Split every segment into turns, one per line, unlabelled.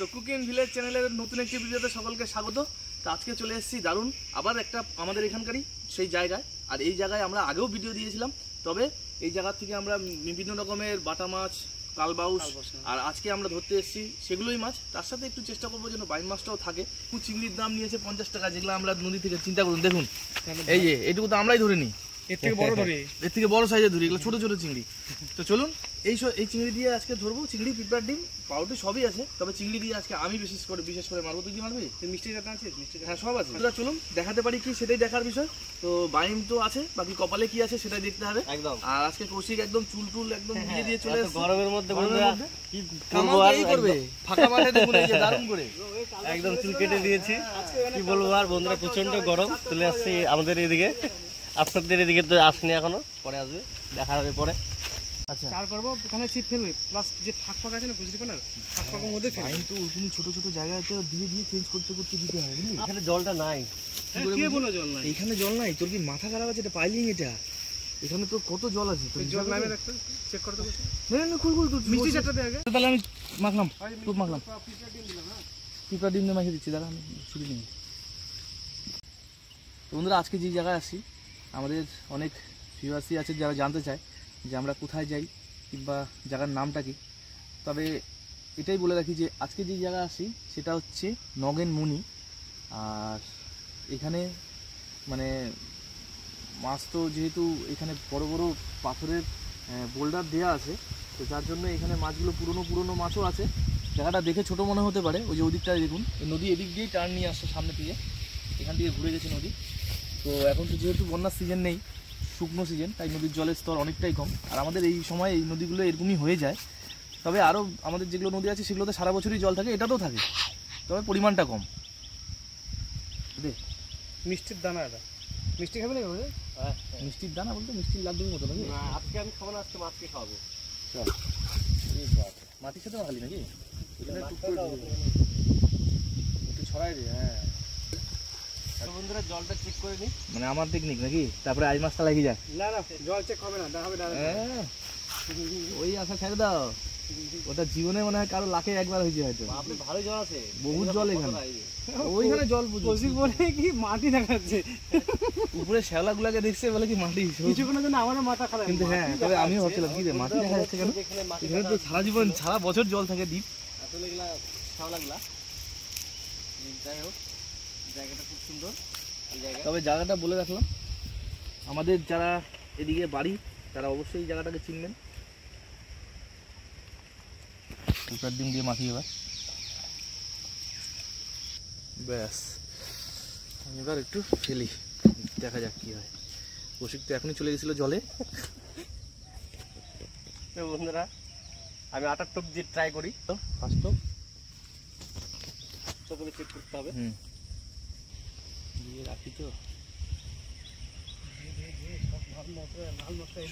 তো cooking village চ্যানেলের নতুন একটি ভিডিওতে সকলকে স্বাগত। তো আজকে চলে এসেছি দারুণ আবার একটা আমাদের এখানকারই সেই জায়গায়। আর এই জায়গায় আমরা আগেও ভিডিও দিয়েছিলাম, তবে এই জায়গা থেকে আমরা বিভিন্ন রকমের বাটা মাছ, কালবাউস আর আজকে আমরা ধরতে এসেছি সেগুলোই মাছ। তার সাথে একটু চেষ্টা করবো যেন বাইম মাছটাও থাকে। চিংড়ির দাম নিয়েছে 50 টাকা, যেগুলো আমরা নদী থেকে চিন্তা করুন। দেখুন এই যে এইটুকু তো আমরাই ধরে নিই, এর থেকে বড় সাইজে ধরি, এগুলো ছোট ছোট চিংড়ি। তো চলুন এই চিংড়ি দিয়ে আজকে ধরবো। চিংড়ি, পিঁপড়ার ডিম, পাউরুটি সবই আছে, তবে চিংড়ি দিয়ে আজকে আমি বিশেষ করে মারবো। তুই কি মারবি? মিষ্টি জাতা আছে, হ্যাঁ সব আছে। চলুন দেখাতে পারি কি সেটাই দেখার বিষয়। তো বাইম তো আছে, বাকি কপালে কি আছে সেটাই দেখতে হবে একদম। আর আজকে কৌশিক একদম চুল একদম দিয়ে চলে এসেছে গরমের মধ্যে। কি করবে ফাঁকা মাঠে, দেখুন এই যে দারুণ করে
একদম চুল কেটে দিয়েছি। কি বলবো আর বন্ধুরা, প্রচন্ড গরম চলে আসছে আমাদের এদিকে। আপনাদের এদিকে তো আসেনি এখনো, পরে আসবে, দেখা হবে পরে।
আচ্ছা চার করবো, ওখানে ছিপ ফেলবে, প্লাস যে ফাঁক ফাঁক আছে না বুঝলি না, ফাঁক ফাঁকের মধ্যে কিন্তু ওখানে ছোট ছোট জায়গাতে দিয়ে চেঞ্জ করতে দিতে হবে।
এখানে জলটা নাই,
কে বলো জল নাই? এখানে জল নাই? তোর কি মাথা খারাপ আছে? এটা পাইলিং, এটা এখানে তো কত জল আছে। জল নামে রাখতে চেক করতে বলছি। না খুল তুই মিষ্টি চারটা দে আগে। তাহলে আমি মাখলাম, খুব মাখলাম, পিঁপড়া ডিম দিয়ে মাখিয়ে দিচ্ছি। দাঁড়া আমি ছুটি নিই। বন্ধুরা আজকে যে জায়গায় আসি, আমাদের অনেক ভিউয়ার্সই আছে যারা জানতে চায় যে আমরা কোথায় যাই কিংবা জায়গার নামটা কি। তবে এটাই বলে রাখি যে আজকে যে জায়গায় আসি সেটা হচ্ছে নগেনমুনি। আর এখানে মানে মাছ তো যেহেতু এখানে বড় বড় পাথরের বোল্ডার দেওয়া আছে, তো যার জন্য এখানে মাছগুলো পুরনো মাছও আছে। জায়গাটা দেখে ছোট মনে হতে পারে, ওই যে ওদিকটায় দেখুন, এই নদী এদিক দিয়েই টার্ন নিয়ে আসছে সামনে থেকে, এখান থেকে ঘুরে গেছে নদী। তো এখন তো যেহেতু বন্যার সিজন নেই, শুকনো সিজন, তাই নদীর জলের স্তর অনেকটাই কম। আর আমাদের এই সময় এই নদীগুলো এরকমই হয়ে যায়। তবে আরও আমাদের যেগুলো নদী আছে সেগুলোতে সারা বছরই জল থাকে, এটাতেও থাকে, তবে পরিমাণটা কম।
মিষ্টির দানা, এটা মিষ্টি খাবে না?
হ্যাঁ মিষ্টির দানা বলতে মিষ্টির লাড্ডুর মতো নাকি?
আজকে আমি খাবো না, আজকে মাছকে খাওয়াবো।
চল মাটির সাথে মাখালি নাকি? একটু ছড়াই দে। হ্যাঁ
বন্ধুরা জলটা চেক করে নি,
মানে আমার টেকনিক নাকি? তারপরে আজ মাছটা লাগিয়ে যায়।
না জল চেক হবে না, দেখাবে
ওই আশা ছেড়ে দাও, ওটা জীবনে মনে হয় কারো লাখে একবার হয়েছে হয়তো।
আপনি ভালো জল আছে,
বহুত জল এখানে, ওইখানে জল
বলে কি মাটি দেখাচ্ছে,
উপরে শ্যাওলা গুলাকে দেখছে বলে কি মাটি,
কিছুক্ষণের জন্য আমারও মাথা খারাপ।
কিন্তু হ্যাঁ, তবে আমিও ভাবছিলাম কি রে মাটি দেখা যাচ্ছে কেন? এখানে তো সারা জীবন সারা বছর জল থাকে দ্বীপ।
আসলে এগুলা শ্যাওলাগুলা। যাই হোক, জায়গাটা খুব সুন্দর।
তবে জায়গাটা বলে রাখলাম, আমাদের যারা এদিকে বাড়ি তারা অবশ্যই এই জায়গাটাকে চিনবেন। পিঁপড়ার ডিম দিয়ে মাখি এবার, ব্যাস। আমি এবার একটু ফেলি, দেখা যাক কি হয়। কৌশিক তো এখনই চলে গেছিল জলে।
বন্ধুরা আমি 8 টোপ দিয়ে ট্রাই করি।
তো ফার্স্ট টোপ
প্রথমে চেক করতে হবে।
দিয়ে রাখি তো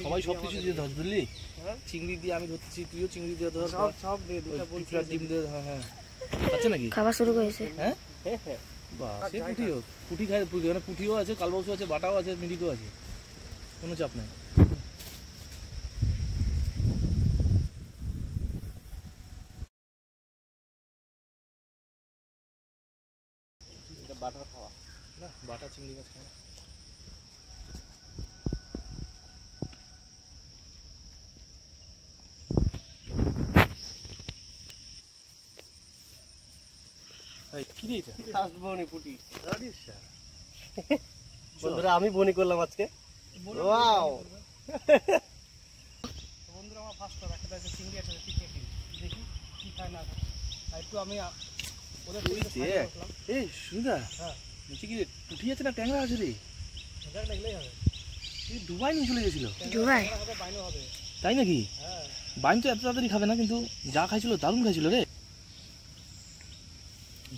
সবাই সবকিছু দিয়ে ধর, বুঝলি? চিংড়ি দিয়ে আমি ধরতেছি, তুইও চিংড়ি দিয়ে ধর,
সব দিয়ে দুটো
পিঁপড়ার ডিম দিয়ে। হ্যাঁ হ্যাঁ আছে নাকি?
খাবার শুরু করেছে।
হ্যাঁ বাহ, সে পুঁটি খায়, মানে পুঁটিও আছে, কালবাউসও আছে, বাটাও আছে, মিরিকও আছে, কোনো চাপ নাই।
বাটার খাওয়া
না, বাটা চিংড়ি মাছ খাওয়া। কি রে এটা?
ফার্স্ট বনি পুটি। বন্ধুরা আমি বনি করলাম আজকে। ওয়াও বন্ধুরা, আমার ফার্স্ট টাইম একটা আছে চিংড়ি, একটা পিকে দেখি কি খায় না খায়। আর একটু আমি ওদের
এই সুন্দর।
হ্যাঁ
নিচে কি পুঁটি আছে না ট্যাংরা আছে রে?
এটার লাগলেই হবে।
দুবাই নিয়ে চলে গেছিল।
দুবাই
হবে বাইনও হবে।
তাই নাকি?
হ্যাঁ
বাইন তো এত তাড়াতাড়ি খাবে না, কিন্তু যা খাইছিল দারুণ খাইছিল রে।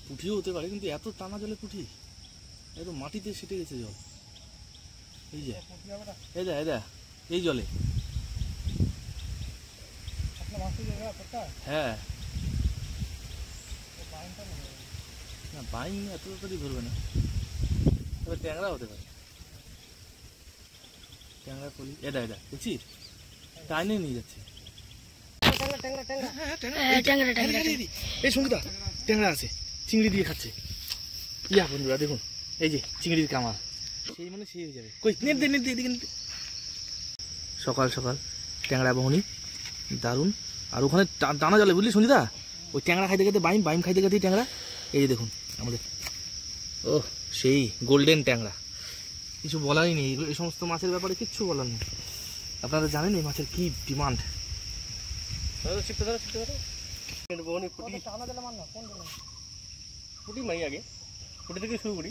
পুঁটিও হতে পারে, কিন্তু এত টানা জলে পুঁটি, এত মাটিতে সেটে গেছে জল। এই যে এই দা এই জলে। হ্যাঁ না, বাইন এত তাড়াতাড়ি ধরবে না, তবে ট্যাংরা হতে পারে। ট্যাংরা কলি, এটা দেখছিস টাইনে নিয়ে যাচ্ছে।
ট্যাংরা
এই সঙ্গীতা ট্যাংরা আছে, চিংড়ি দিয়ে খাচ্ছে। ইয়া বন্ধুরা দেখুন, এই যে চিংড়ির কামাল, সেই মানে সেই হয়ে যাবে। কই নেট দে, নেট দে, এদিকে নেট দে। সকাল সকাল ট্যাংরা বহনি দারুণ। আর ওখানে টানা জলে বুঝলি সঞ্জিতা, ওই ট্যাংরা খাইতে খাইতে বাইম খাইতে খাইতে ট্যাংরা। এই যে দেখুন আমাদের, ও সেই গোল্ডেন ট্যাংরা, কিছু বলারই নেই। এই সমস্ত মাছের ব্যাপারে কিচ্ছু বলার নেই। আপনারা জানেন এই মাছের কি ডিমান্ড।
পুটি মাই আগে, পুটি থেকে শুরু করি।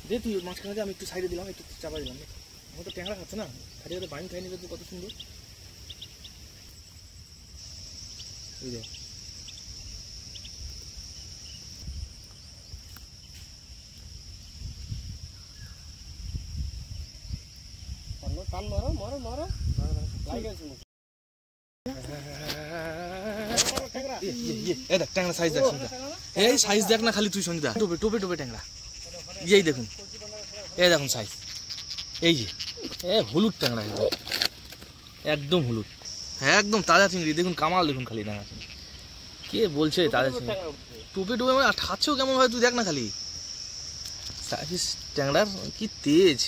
যে তুই মাঝখানে, আমি একটু সাইডে দিলাম, একটু চাপা দিলাম। আমার তো ট্যাংরা খাচ্ছে না, খালি হয়তো বাইম খাই নিবে তো, কত সুন্দর। এই দেখ ট্যাংরা সাইজ দেখ, এই সাইজ দেখ না খালি তুই সঞ্জিতা, টোপে টোপে টোপে ট্যাংরা। এই দেখুন, এই দেখুন সাইজ, এই যে হলুদ ট্যাংরা, একদম হলুদ, হ্যাঁ একদম তাজা চিংড়ি। দেখুন কামাল, দেখুন খালি ট্যাংরা চিংড়ি। কে বলছে তাজা চিংড়ি? টোপে টোপে মানে খাচ্ছেও কেমন হয় তুই দেখ না খালি। সাইজ ট্যাংরার কি তেজ,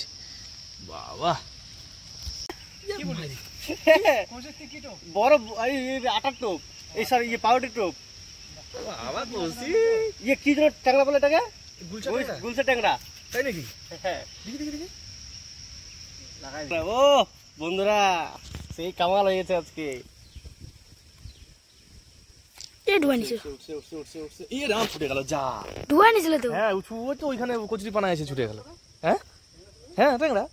বাবা।
বড় আটার টোপ, এই সরি ইয়ে পাউডার টোপ।
আবার বলছি
ইয়ে কি যেন ট্যাংরা বলে এটাকে?
গুলশা
গুলশা ট্যাংরা,
তাই নাকি?
হ্যাঁ
দেখি দেখি দেখি।
ও বন্ধুরা, সেই কামাল হয়ে গেছে আজকে।
এই রাম ছুটে গেল, যা
ধোয়া নিছিল তো।
হ্যাঁ ওই তো ওইখানে কচুরি পানা এসে ছুটে গেল। হ্যাঁ হ্যাঁ ট্যাংরা।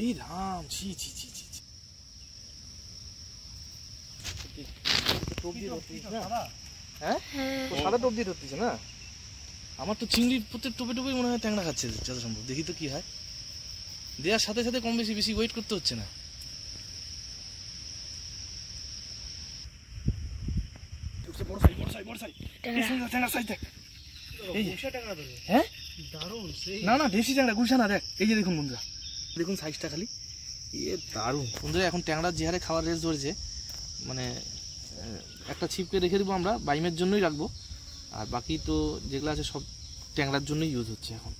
এই রাম, ছি ছি ছি ছি ছি। হ্যাঁ ও সাদা টোপ দিয়ে ধরতেছে না। আমার তো চিংড়ির প্রত্যেক টোপে টোপে মনে হয় ট্যাংরা খাচ্ছে যত সম্ভব। দেখি তো কি হয়। দেওয়ার সাথে সাথে কম বেশি বেশি ওয়েট করতে হচ্ছে না। হ্যাঁ না না দেশি ট্যাংরা, গুলশা না। দেখ এই যে দেখুন বন্ধুরা, দেখুন সাইজটা খালি, এ দারুণ বন্ধুরা। এখন ট্যাংরার যে হারে খাওয়ার রেস ধরেছে, মানে একটা ছিপকে রেখে দেবো আমরা, বাইমের জন্যই রাখবো। আর বাকি তো যেগুলো আছে সব ট্যাংরার জন্যই ইউজ হচ্ছে এখন।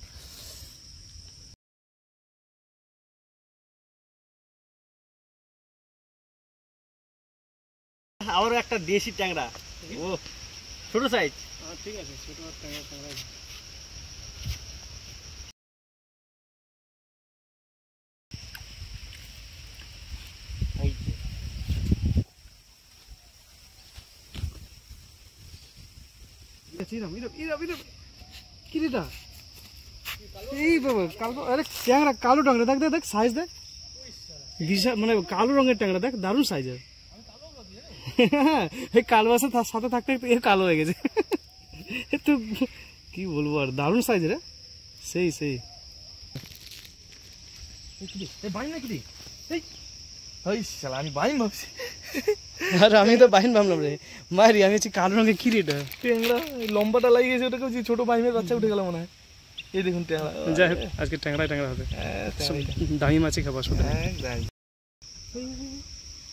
আবারও একটা দেশি ট্যাংরা, ও ছোট সাইজ। ঠিক আছে, ছোট ট্যাংরা।
কালো ট্যাংরা দেখ দেখ সাইজ দেখ, বিশাল মানে কালো রঙের ট্যাংরা দেখ, দারুণ সাইজের। এই কালো আছে তার সাথে থাকতে থাকতে এর কালো হয়ে গেছে। তো কি বলবো আর, দারুণ সাইজের। সেই সেই
আমি বাইম ভাবছি।
আর আমি তো বাইন ভাবলাম রে, মারি আমি হচ্ছে কালো রঙের কি রেটা
ট্যাংরা লম্বাটা লাগিয়ে গেছে, ওটাকে ছোট বাইমের বাচ্চা উঠে গেল মনে হয়। এই দেখুন ট্যাংরা।
যাই হোক, আজকে ট্যাংরা হবে, দামি মাছই খাবার শুধু।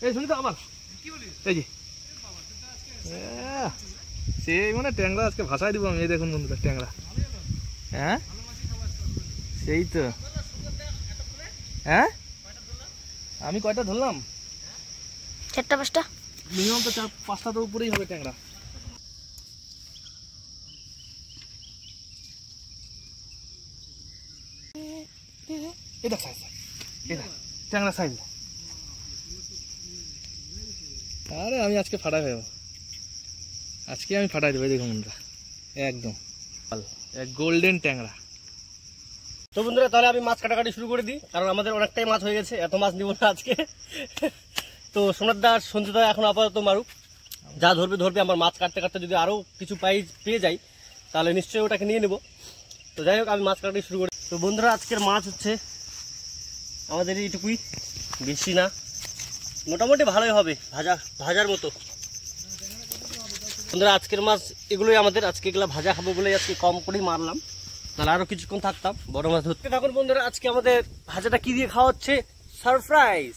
এই শুনি তো আবার এই যে সেই মানে ট্যাংরা আজকে ভাষায় দিব আমি। এই দেখুন বন্ধুরা ট্যাংরা, হ্যাঁ সেই তো। হ্যাঁ আমি কয়টা ধরলাম?
4-5টা
মিনিমাম তো 4-5টা তো উপরেই হবে ট্যাংরা। এই দেখ সাইজ, এই দেখ ট্যাংরা সাইজ। আরে আমি আজকে ফাটাই দেবো, আজকে আমি ফাটাই দেবো। দেখুন বন্ধুরা একদম গোল্ডেন ট্যাংরা।
তো বন্ধুরা তাহলে আমি মাছ কাটাকাটি শুরু করে দিই, কারণ আমাদের অনেকটাই মাছ হয়ে গেছে, এত মাছ নিব না আজকে। তো সোনারদা আর সঞ্জিতা এখন আপাতত মারুক, যা ধরবে ধরবে। আমার মাছ কাটতে কাটতে যদি আরও কিছু পেয়ে যাই তাহলে নিশ্চয়ই ওটাকে নিয়ে নেব। তো যাই হোক আমি মাছ কাটাকাটি শুরু করি। তো বন্ধুরা আজকের মাছ হচ্ছে আমাদের এইটুকুই, বেশি না, মোটামুটি ভালোই হবে, ভাজার মতো। তো বন্ধুরা আজকের মাছ এগুলোই আমাদের, আজকে এগুলো ভাজা খাবো বলে আজকে কম করেই মারলাম, তাহলে আরো কিছুক্ষণ থাকতাম বড় মাছ ধরতে। থাকুন বন্ধুরা, আজকে আমাদের ভাজাটা কি দিয়ে খাওয়া হচ্ছে, সারপ্রাইজ।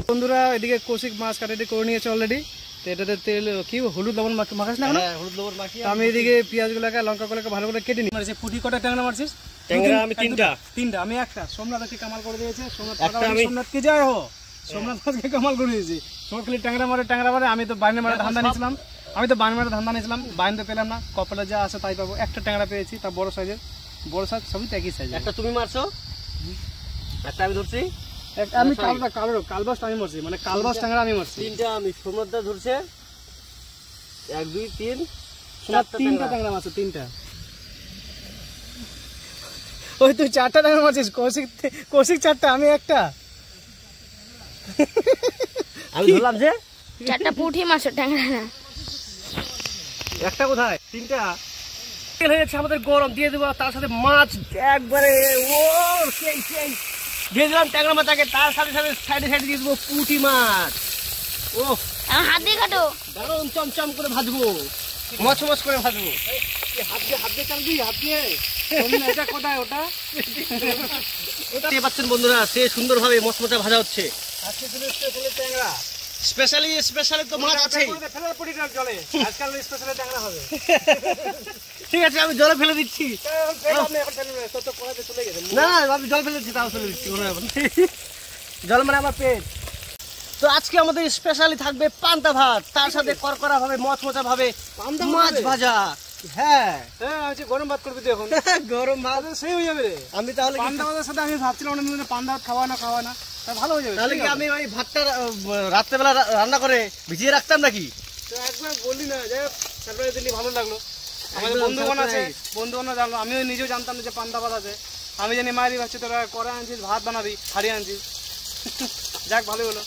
বন্ধুরা এদিকে কৌশিক মাছ কাটাটি করে নিয়েছে অলরেডি। তো এটাতে তেল কি হলুদ লবণ মাখাস না?
হ্যাঁ, হলুদ লবণ মাখিয়ে
আমি এদিকে পেঁয়াজ গুলাকে লঙ্কা গুলাকে ভালো করে কেটে নিই। মারছে পুঁটি কটা ট্যাংরা মারছিস?
ট্যাংরা আমি তিনটা,
আমি একটা। সোমনাথকে কামাল করে দিয়েছে।
একটা আমি-
সোমনাথ কে যায় হো, সোমনাথ আজকে কামাল করে দিয়েছি। সোমনাথ খালি ট্যাংরা মারে। আমি তো বাইনে মারে ধান্দা নিয়েছিলাম, বাইনে পেলাম না। কপালে যা আছে তাই পাবো। একটা ট্যাংরা পেয়েছি, তা বড় সাইজ সবই তো একই সাইজ।
একটা তুমি মারছো, একটা আমি ধরছি,
আমি কালবাস আমি মারছি, মানে কালবাস ট্যাংরা আমি মারছি।
তিনটা আমি, সোমনাথদা ধরছে 1 2 3
তিনটা ট্যাংরা মারছে, তিনটা। ওই তুই 4টা ট্যাংরা মারছিস, কৌশিক 4টা, আমি একটা।
আমি ধরলাম যে
4টা পুঁটি মাছ ট্যাংরা না।
একটা কোথায়, তিনটা। তেল হয়ে যাচ্ছে আমাদের গরম, দিয়ে দেবো তার সাথে মাছ একবারে, ও সেই দিয়ে দিলাম ট্যাংরা মাছ আগে, তার সাথে সাথে সাইডে দিয়ে দেবো পুঁটি মাছ। ও
আমার হাত দিয়ে কাটো।
দারুণ চমচম করে ভাজবো, মচ করে ভাজবো।
হাত দিয়ে চালবি, হাত দিয়ে। এটা কোথায় ওটা?
দেখতে পাচ্ছেন বন্ধুরা, সে সুন্দরভাবে মচমচা ভাজা হচ্ছে।
আজকে শুধু স্পেশালি ট্যাংরা।
স্পেশালি তো মাছ আছে।
ফেলে পুটিটা জলে, আজকাল স্পেশালি ট্যাংরা হবে।
ঠিক আছে, আমি জলে ফেলে দিচ্ছি।
আপনি এখন ফেলবেন না, তো পড়াতে চলে গেছে।
না আমি জল ফেলে দিচ্ছি, তাও ফেলে দিচ্ছি, কোনো ব্যাপার নেই। জল মানে আমার পেট। তো আজকে আমাদের স্পেশালি থাকবে পান্তা ভাত, তার সাথে করকরা ভাবে মচমচা ভাবে মাছ ভাজা। হ্যাঁ
হ্যাঁ, আজকে গরম ভাত করবি তুই এখন।
গরম ভাত
সেই হয়ে যাবে রে।
আমি তাহলে
পান্তা ভাতের সাথে আমি ভাবছিলাম অনেক দিন পান্তা ভাত খাওয়া না, তা ভালো হয়ে যাবে।
তাহলে কি আমি ওই ভাতটা রাত্রেবেলা রান্না করে ভিজিয়ে রাখতাম নাকি?
তো একবার বললি না, যাই হোক সারপ্রাইজ দিলি, ভালো লাগলো। আমাদের
একদম
বন্ধুগণ আছে,
surprise।
জানলো। আমিও নিজেও জানতাম না যে পান্তা ভাত আছে। আমি জানি মায়েরই ভাবছি তোরা করে আনছিস, ভাত বানাবি, হারিয়ে আনছিস। যাক, ভালোই হলো।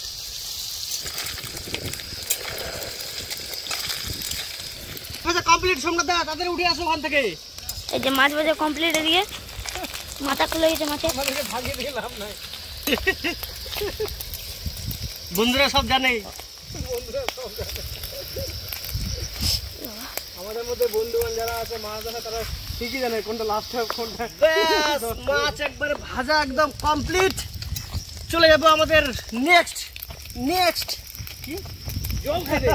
কমপ্লিট, সোমনাথ দা তাদের উঠে আসো ওখান থেকে।
এই যে মাছ ভাজা কমপ্লিট, এদিকে মাথা খুলে গেছে মাছের।
আমাদেরকে ভাগিয়ে দিয়ে লাভ নাই।
বন্ধুরা সব জানে,
আমাদের মধ্যে বন্ধুগণ যারা আছে, মাছ ধরা, তারা ঠিকই জানে কোনটা লাস্ট হবে, কোনটা।
ব্যাস, মাছ একবারে ভাজা একদম কমপ্লিট। চলে যাবো আমাদের নেক্সট কি
জল খাই দে।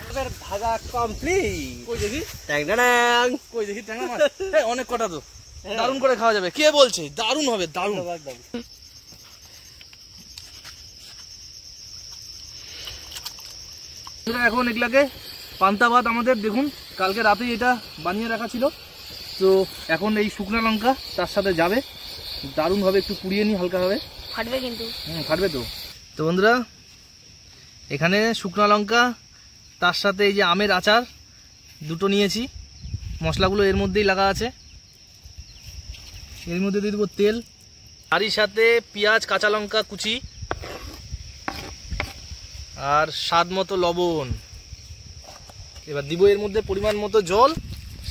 আমাদের ভাজা কমপ্লিট।
কই দেখি,
ট্যাং
কই দেখি ট্যাংরা মাছ। এই অনেক কটা তো, দারুণ করে খাওয়া যাবে। কে বলছে দারুণ হবে? দারুণ।
একদম।
এখন এগুলাকে পান্তা ভাত আমাদের, দেখুন কালকে রাতে এটা বানিয়ে রাখা ছিল, তো এখন এই শুকনো লঙ্কা তার সাথে যাবে, দারুণভাবে একটু পুড়িয়ে নিই হালকাভাবে।
ফাটবে কিন্তু।
ফাটবে তো। তো বন্ধুরা, এখানে শুকনো লঙ্কা, তার সাথে এই যে আমের আচার দুটো নিয়েছি, মশলাগুলো এর মধ্যেই লাগা আছে। এর মধ্যে দিয়ে দেবো তেল, তারই সাথে পেঁয়াজ, কাঁচা লঙ্কা কুচি, আর স্বাদ মতো লবণ। এবার দিব এর মধ্যে পরিমাণ মতো জল,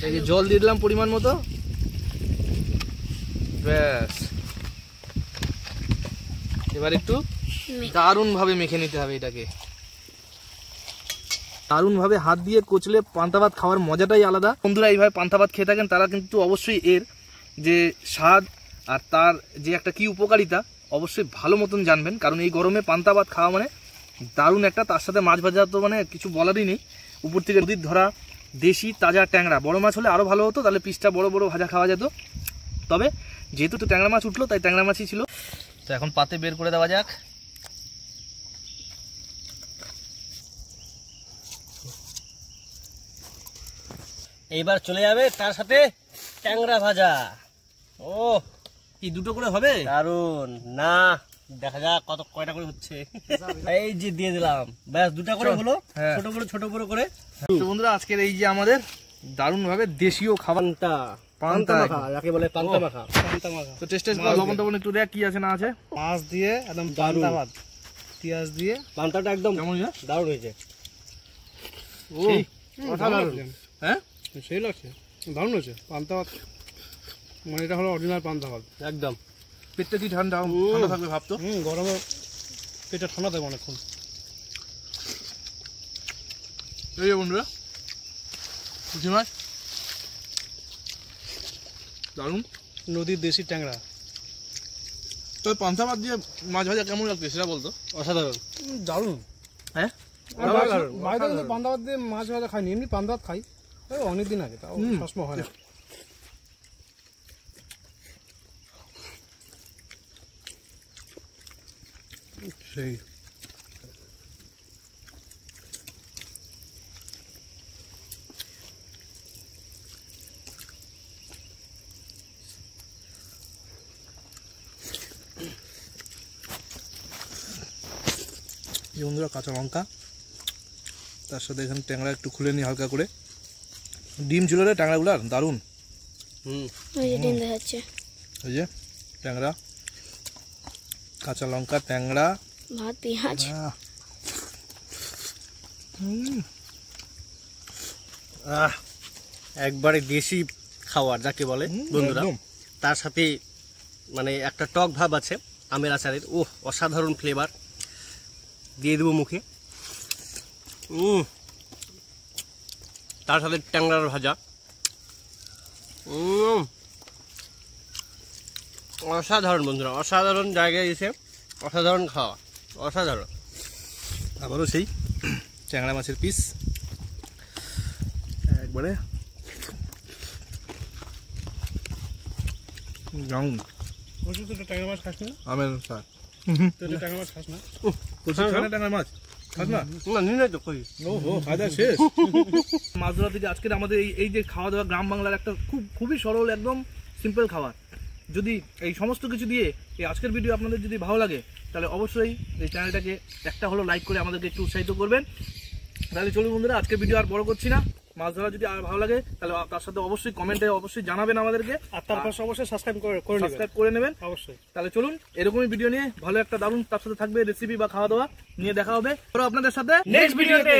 এই যে জল দিয়ে দিলাম পরিমাণ মতো। ব্যাস, এবার একটু দারুণভাবে মেখে নিতে হবে এটাকে। দারুণভাবে হাত দিয়ে কচলে পান্তা ভাত খাওয়ার মজাটাই আলাদা। বন্ধুরা এইভাবে পান্তা ভাত খেয়ে থাকেন, তারা কিন্তু অবশ্যই এর যে স্বাদ আর তার যে একটা কি উপকারিতা অবশ্যই ভালো মতন জানবেন, কারণ এই গরমে পান্তা ভাত খাওয়া মানে দারুণ একটা। তার সাথে মাছ ভাজা তো মানে কিছু বলারই নেই। উপর থেকে নদীর ধরা দেশি তাজা ট্যাংরা, বড় মাছ হলে আরও ভালো হতো, তাহলে পিসটা বড় বড় ভাজা খাওয়া যেত। তবে যেহেতু তো ট্যাংরা মাছ উঠলো, তাই ট্যাংরা মাছই ছিল। তো এখন পাতে বের করে দেওয়া যাক।
এইবার চলে যাবে তার সাথে ট্যাংরা ভাজা। ও
কি দুটো করে হবে?
দারুন না, দেখা যাক কয়টা করে হচ্ছে। এই যে দিয়ে দিলাম, ব্যাস 2টা করে হলো,
হ্যাঁ।
ছোট বড় করে।
তো বন্ধুরা, আজকের এই যে আমাদের দারুণভাবে দেশীয় খাবার
পান্তা মাখা, যাকে বলে পান্তা মাখা।
তো টেস্ট লবণ টবণ একটু দেখ কি আছে না আছে।
মাছ দিয়ে একদম পান্তা ভাত, পেঁয়াজ দিয়ে
পান্তাটা একদম
কেমন
দারুণ হয়েছে।
ও অসাধারণ। হ্যাঁ,
সেই লাগছে, দারুণ হয়েছে পান্তা ভাত। মানে এটা হলো অরিজিনাল পান্তা ভাত
একদম।
পেটটা কি ঠান্ডা থাকবে ভাবতো।
গরমে পেটে ঠান্ডা দেবো অনেকক্ষণ।
এই যে বন্ধুরা পুঁটি মাছ দারুণ।
নদীর দেশি ট্যাংরা
তবে পান্তা ভাত দিয়ে মাছ ভাজা কেমন লাগছে সেটা বলতো।
অসাধারণ।
দারুণ।
হ্যাঁ
বাড়িতে কিন্তু পান্তা ভাত দিয়ে মাছ ভাজা খাইনি, এমনি পান্তা ভাত খাই অনেকদিন আগে, তাও সবসময় হয় না।
সেই বন্ধুরা কাঁচা লঙ্কা, তার সাথে এখানে ট্যাংরা একটু খুলে নিই হালকা করে। ডিম ছিল রে ট্যাংরাগুলার, দারুণ।
ওই যে ডিম দেখাচ্ছে।
ওই যে ট্যাংরা, কাঁচা লঙ্কা, ট্যাংরা,
ভাত পেঁয়াজ।
একবারে দেশি খাবার যাকে বলে বন্ধুরা, তার সাথে মানে একটা টক ভাব আছে আমের আচারের। ওহ, অসাধারণ ফ্লেভার। দিয়ে দেবো মুখে। তার সাথে ট্যাংরার ভাজা। অসাধারণ বন্ধুরা, অসাধারণ জায়গায় এসে অসাধারণ খাওয়া, অসাধারণ।
আবারও সেই ট্যাংরা মাছের পিস একবারে দারুণ।
প্রচুর তো ট্যাংরা মাছ খাস না?
আমের স্বাদ।
তো ট্যাংরা মাছ খাস না?
ট্যাংরা মাছ খাস না?
না, নিয়ে তো কই।
ওহো, খাওয়া শেষ। মাছ ধরা থেকে আজকের আমাদের এই যে খাওয়া দাওয়া গ্রাম বাংলার একটা খুবই সরল একদম সিম্পল খাবার। যদি এই সমস্ত কিছু দিয়ে এই আজকের ভিডিও আপনাদের যদি ভালো লাগে তাহলে অবশ্যই এই চ্যানেলটাকে একটা হলো লাইক করে আমাদেরকে একটু উৎসাহিত করবেন। তাহলে চলুন বন্ধুরা, আজকের ভিডিও আর বড় করছি না। মাছ ধরা যদি আর ভালো লাগে তাহলে তার সাথে অবশ্যই কমেন্টে অবশ্যই জানাবেন আমাদেরকে,
আর তার পাশে অবশ্যই সাবস্ক্রাইব
করে নেবেন
অবশ্যই।
তাহলে চলুন এরকমই ভিডিও নিয়ে ভালো একটা দারুণ তার সাথে থাকবে রেসিপি বা খাওয়া দাওয়া নিয়ে দেখা হবে আপনাদের সাথে নেক্সট ভিডিওতে।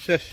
শেষ।